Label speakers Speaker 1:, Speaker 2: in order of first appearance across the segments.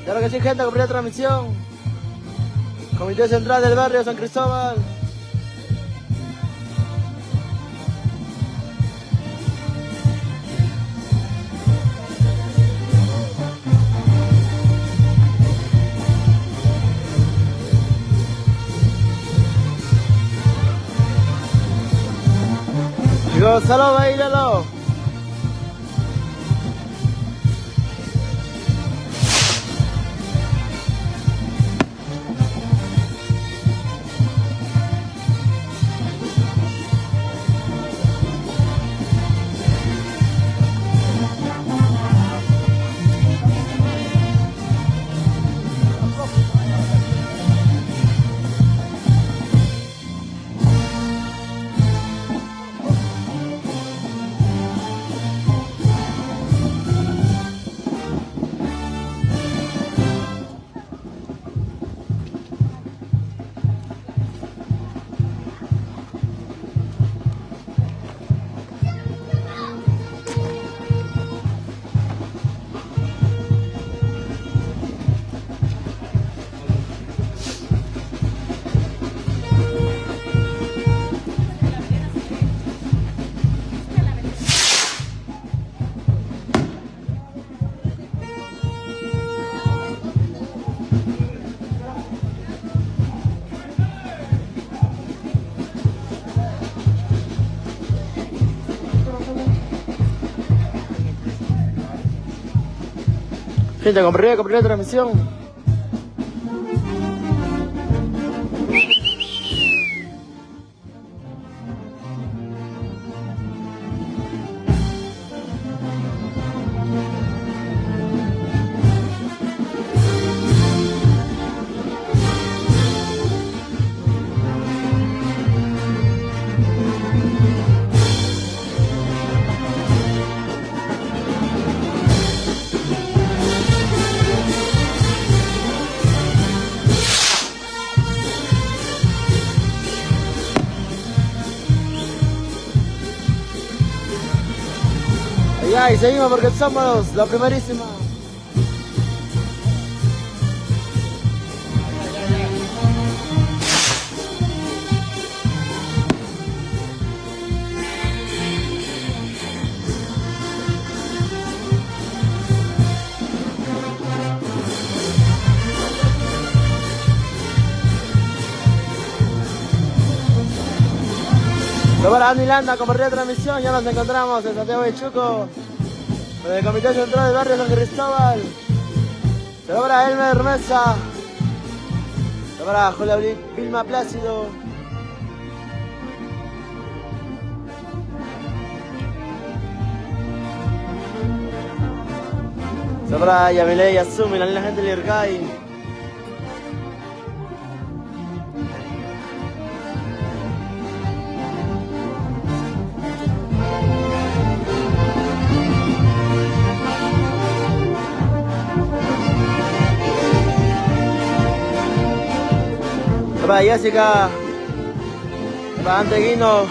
Speaker 1: Claro que sí, gente, con primera transmisión. Comité Central del Barrio San Cristóbal. Gózalo, bailalo. Gente, con primera transmisión. Ya, y seguimos porque somos la primerísima. Para Andy Landa, con primera transmisión, ya nos encontramos en Santiago de Chuco, con el Comité Central del Barrio San Cristóbal. Se va para Elmer Mesa, se va para Julia Vilma Plácido. Se va para Yamile y Azumi, la linda gente de Lircay. Para Jessica, para Anteguino,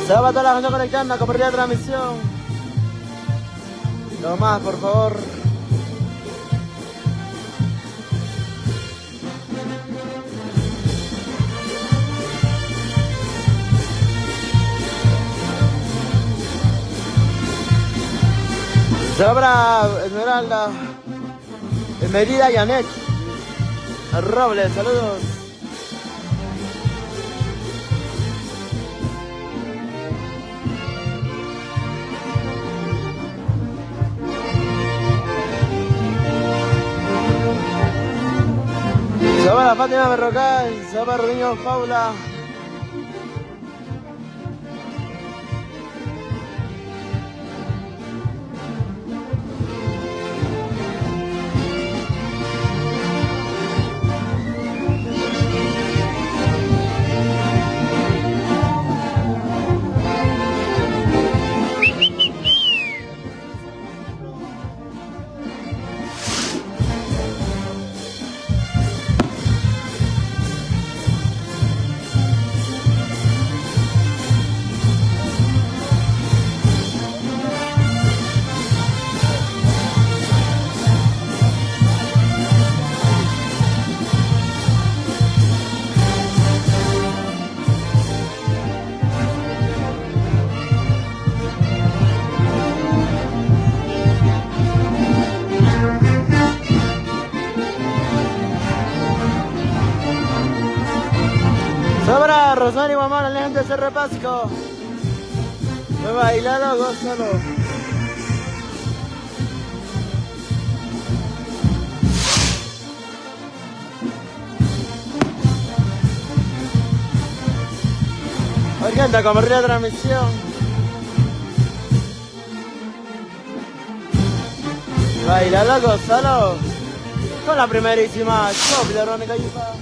Speaker 1: se va toda la gente conectando a compartir la transmisión. No más, por favor. Se va para Esmeralda, Merida y Anet Robles, saludos. para Fátima Berrocal, se va para Rodrigo Paula. Sobra Rosario Mamá, la gente de Cerro Pasco. Bailalo, gózalo. Organta, como la transmisión. Bailalo, gózalo. Con la primerísima Chop de Ronnie Callipa.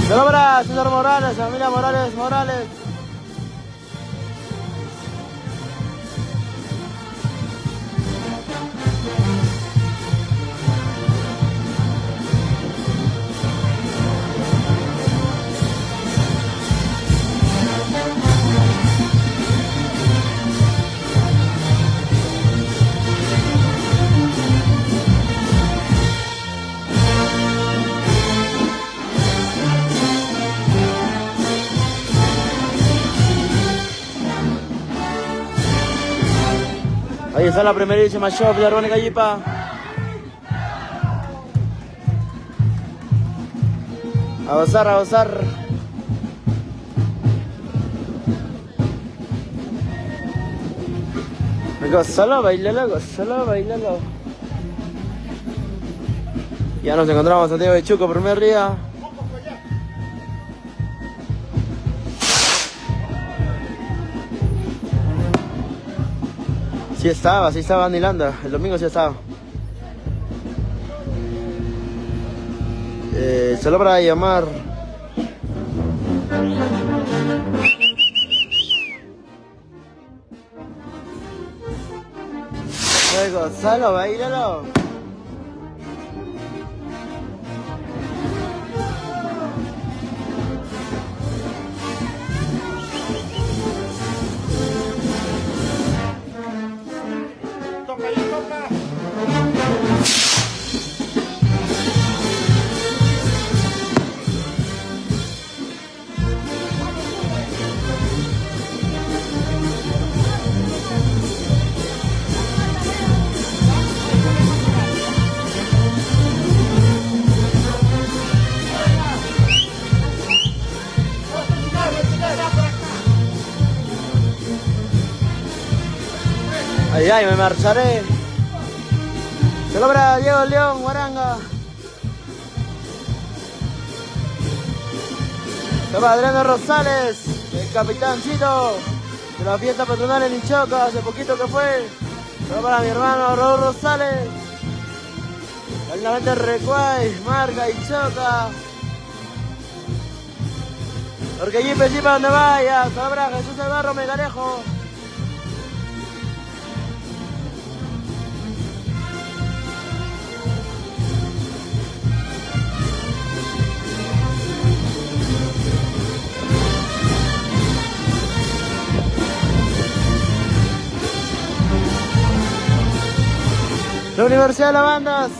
Speaker 1: Saludos César Morales, familia Morales. Ahí está la primerísima shop de Ronnie Callipa. A gozar. Gózalo, bailalo. Ya nos encontramos en Santiago de Chuco, primer día. Sí estaba Anilanda, el domingo sí estaba. Solo para llamar. Gózalo, bailalo. Ay, me marcharé. Se logra Diego León, Guaranga. Se va Adriano Rosales, el capitancito de la fiesta patronal en Ichoca, hace poquito que fue. Se va para mi hermano Raúl Rosales. Altamente Recuay, marca Ichoca. Porque allí para donde vaya. Se va para Jesús del Barro Megarejo. La Universidad de Lavandas.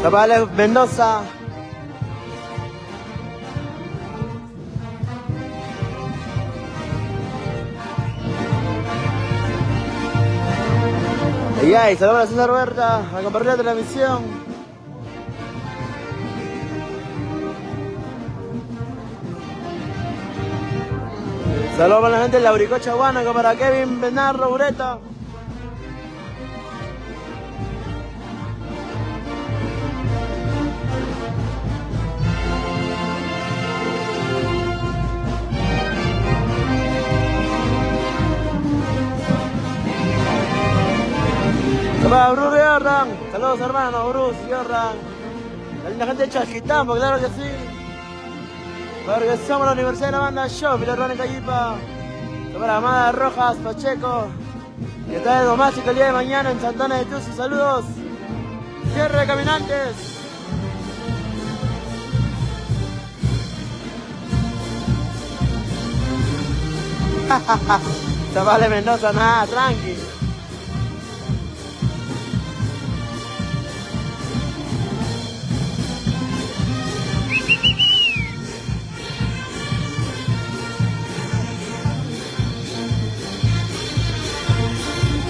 Speaker 1: Zapales Mendoza. Ay, saludos a César Huerta, a compartir la transmisión. Saludos para la gente de la Uricocha Guánaco, para Kevin Bernardo Ureta. Para Bruce Yorran, saludos hermanos, Bruce Yorran. La linda gente de Chasquitambo, claro que sí. Porque somos la Universidad de la Banda Show, Pilarrón Callipa. Para Amada Rojas Pacheco, que está de Domásico el día de mañana en Santana de Tusi. Saludos. Cierre de caminantes. Zavale Mendoza, nada, tranqui.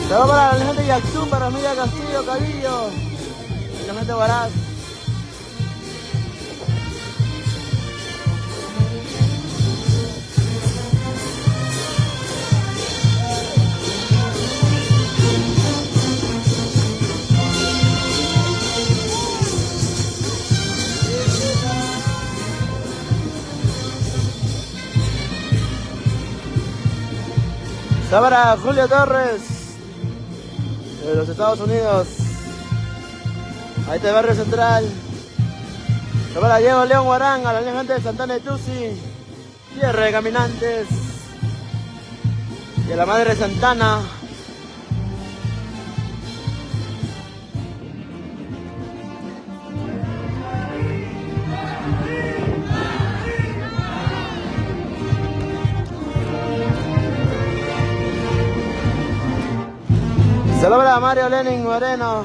Speaker 1: Saludos para la gente de Yaxum, para Emilia Castillo, Cabillo y la gente de Huaraz. Saludos para Julio Torres de los Estados Unidos. Ahí está el barrio central. Para Diego León Guarán, a la gente de Santana de Tusi, Tierra de Caminantes y a la madre Santana. Saludos para Mario Lenin Moreno.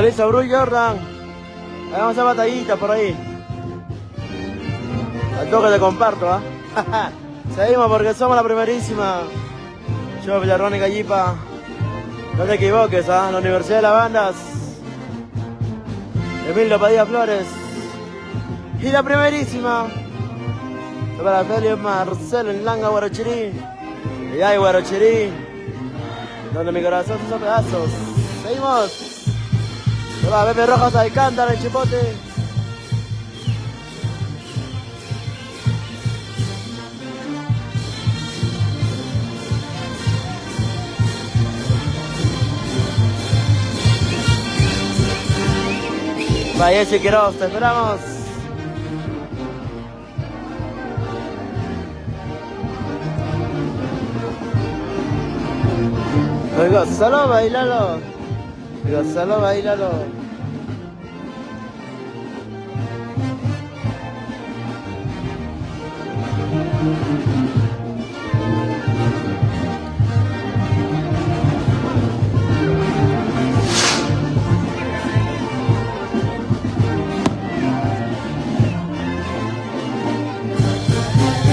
Speaker 1: Listo, Bruce Jordan. Ahí vamos a hacer batallita por ahí. Al toque te comparto, ¿ah? Seguimos porque somos la primerísima. Yo, Villarrón y Callipa. No te equivoques, ¿ah? La Universidad de las Bandas. Emilio Padilla Flores. Y la primerísima. Para Félix Marcelo en Langa, Guarochirí. Y hay Guarochirí, donde mi corazón se hizo pedazos. Seguimos. Para Pepe Rojas Alcántara en Chipote. Vaya Quiroz, te esperamos. Gózalo, bailalo. Gózalo, bailalo.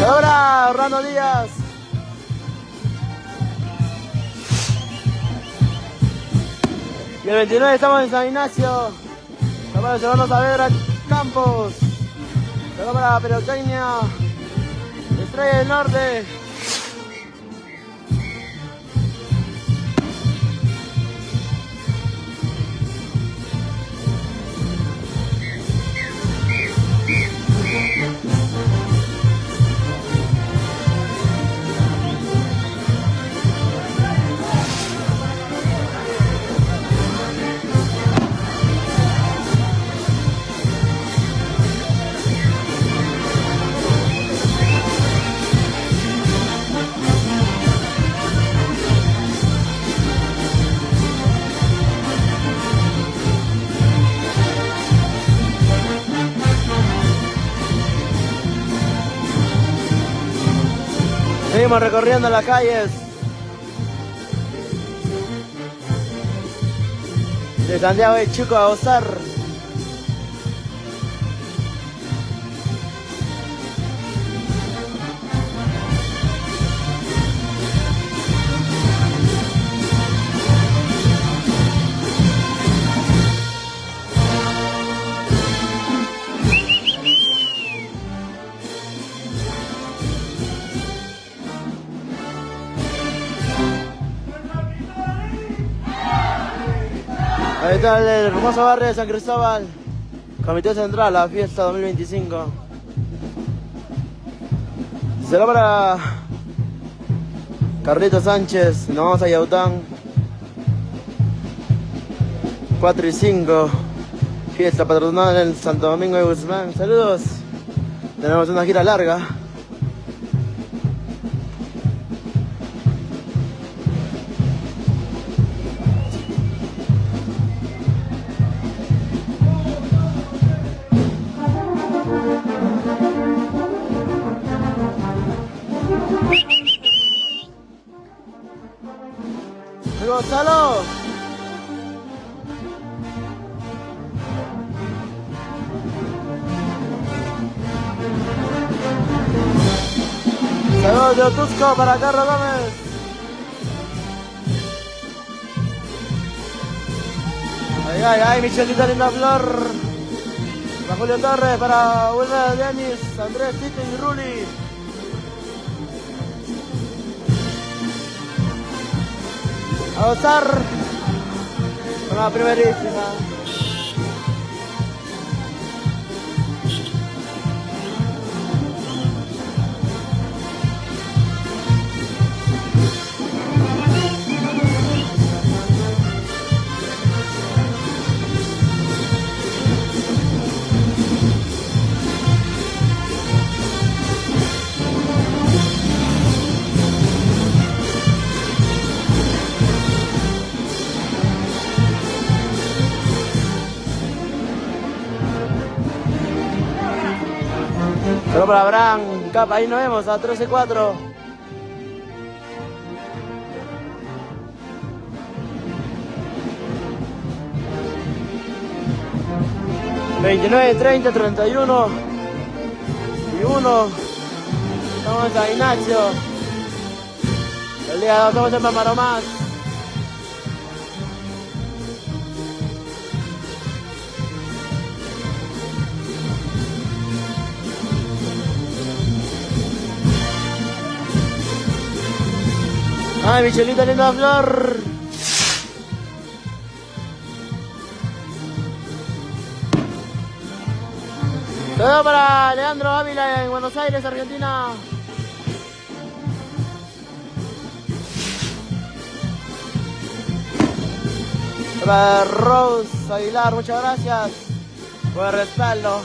Speaker 1: Ahora, Orlando Díaz. Y el 29 estamos en San Ignacio. Estamos de Serrano Saavedra Campos. Estamos para la Pirotecnia Estrella del Norte. Seguimos recorriendo las calles de Santiago de Chuco a Osar. Ahí está el hermoso barrio de San Cristóbal, Comité Central, la fiesta 2025. Será para Carlito Sánchez, nos vamos a Yaután. 4 y 5, fiesta patronal en Santo Domingo de Guzmán. Saludos, tenemos una gira larga. Gonzalo. Saludos de Otusco para Carlos Gómez. Ay, Michelita Linda Flor. Para Julio Torres, para Wilmer Denis, Andrés Tito y Ruli. A gozar con la primerísima. Pero para Abraham, Cap, ahí nos vemos a 13-4. ...29, 30, 31... ...y 1... ...estamos a Ignacio... ...el día 2 estamos en Pamaromás... Ay, Michelita Linda Flor. Todo para Leandro Ávila en Buenos Aires, Argentina. Para Rose Aguilar, muchas gracias por el respaldo.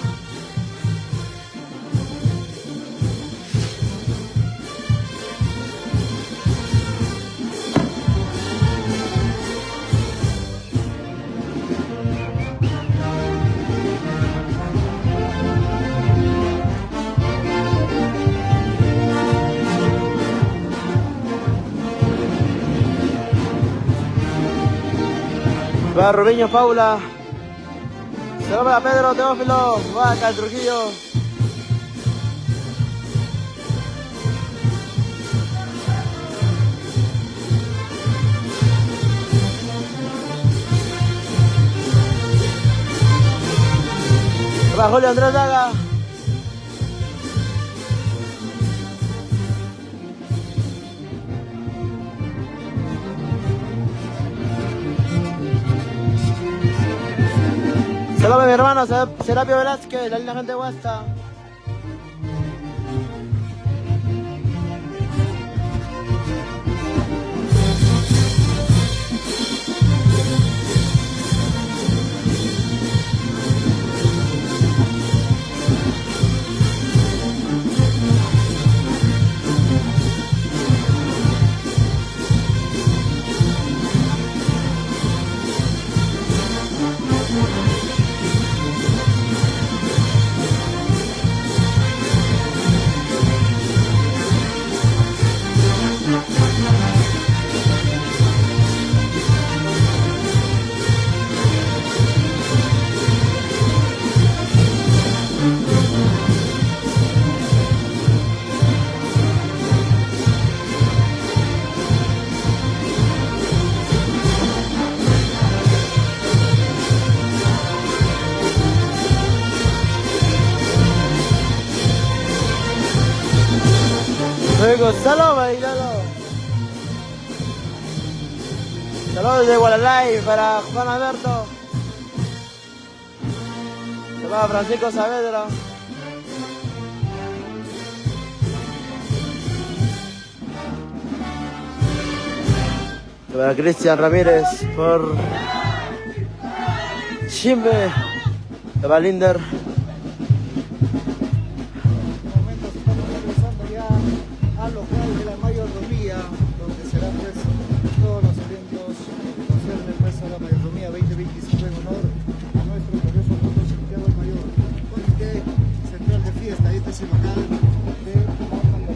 Speaker 1: Para Rubiño Paula. Se va para Pedro Teófilo. Vaca, Trujillo. Para Julio Andrés Daga. Saludos a mi hermano Serapio Velázquez, la linda gente de Huasta. chicos, saludos, bailalo. Saludos de Guadalajara para Juan Alberto. Se va Francisco Saavedra. Se va Cristian Ramírez por Chimbe. Se va Linder.
Speaker 2: Al local de la mayordomía, donde serán pues todos los eventos que conciernen pues a la mayordomía 2025 en honor a nuestro glorioso mundo Santiago el Mayor. Comité Central de Fiesta, este es el local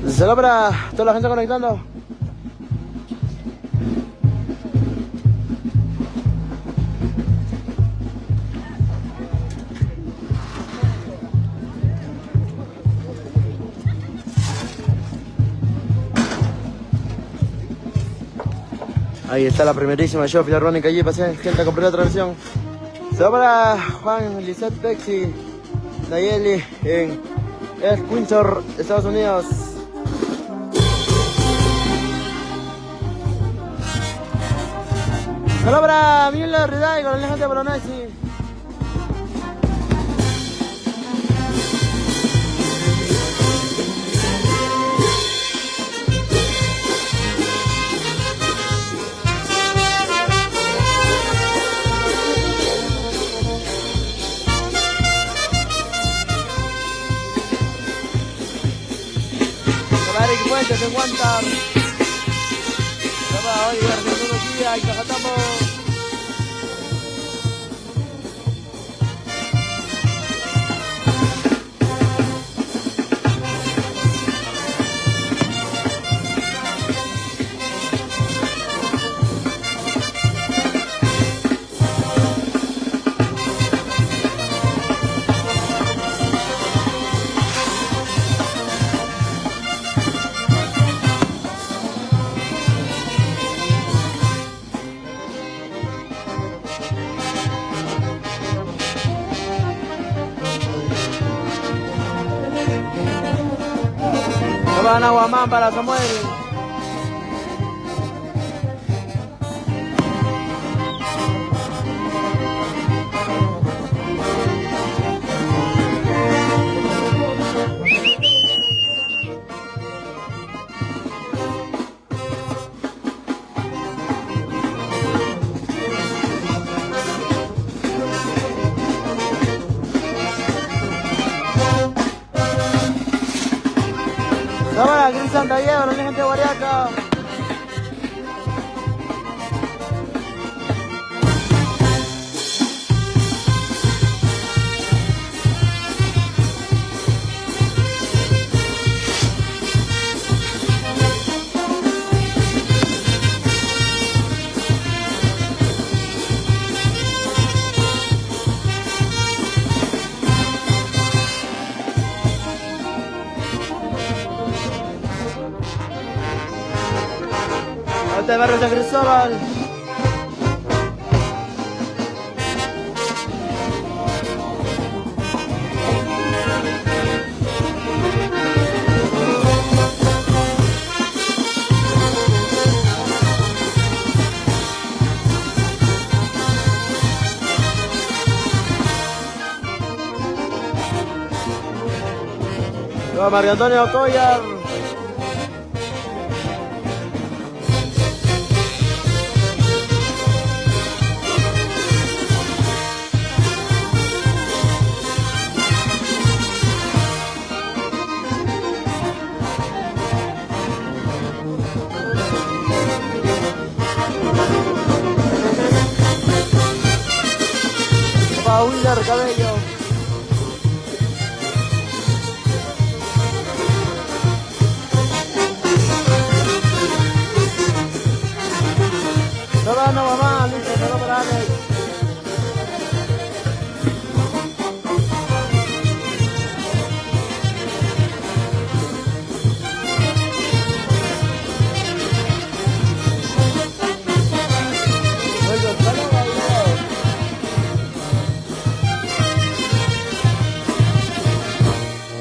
Speaker 2: de...
Speaker 1: Saludos para toda la gente conectando. Ahí está la primerísima show filarmónica allí, pasé gente a comprar la transmisión. Se va para Juan Lisette Pexi Nayeli en East Windsor, Estados Unidos. Se va para Müller Riday con el gente Bolognesi. Eric Fuentes en Guantar. Se va hoy la tecnología y Cajatamo. Van a Guamán para Samuel. Ahora, Cristian Taller, la gente de Guariaca. De Barrio San Cristóbal. Mario Antonio Collar. Wilder Cabello. No va, no, mamá, listo, no para Alex.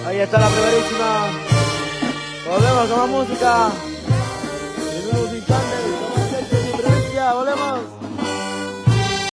Speaker 1: Ahí está la primerísima. Volvemos. con más música.